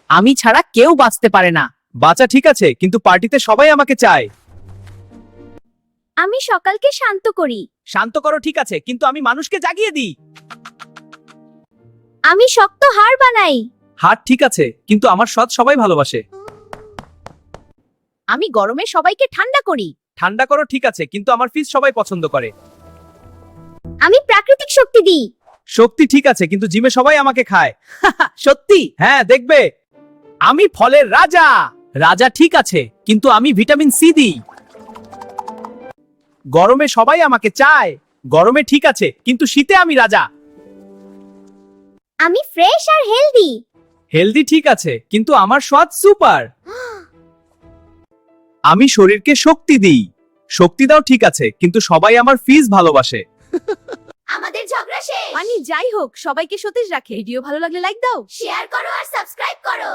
আমি ছাড়া কেউ বাঁচতে পারে না। বাঁচা ঠিক আছে, কিন্তু পার্টিতে সবাই আমাকে চায়। আমি সকালকে শান্ত করি। শান্ত করো ঠিক আছে, কিন্তু আমি মানুষকে জাগিয়ে দিই। আমি শক্ত হাড় বানাই। হাট ঠিক আছে, কিন্তু আমার সৎ সবাই ভালোবাসে। আমি গরমে সবাইকে ঠান্ডা করি। ঠান্ডা করো ঠিক আছে, কিন্তু আমার ফিস সবাই পছন্দ করে। আমি প্রাকৃতিক শক্তি দিই। শক্তি ঠিক আছে, কিন্তু জিমে সবাই আমাকে খায়। সত্যি? হ্যাঁ, দেখবে। আমি ফলের রাজা। রাজা ঠিক আছে, কিন্তু আমি ভিটামিন সি দিই। গরমে সবাই আমাকে চায়। গরমে ঠিক আছে, কিন্তু শীতে আমি রাজা। আমি ফ্রেশ আর হেলদি। হেলদি ঠিক আছে, কিন্তু আমার স্বাদ সুপার। আমি শরীরকে শক্তি দিই। শক্তি দাও ঠিক আছে, কিন্তু সবাই আমার ফিস ভালোবাসে। আমাদের ঝগড়া শেষ। যাই হোক, সবাইকে সতেজ রাখে। ভিডিও ভালো লাগলে লাইক দাও। শেয়ার করো আর সাবস্ক্রাইব করো।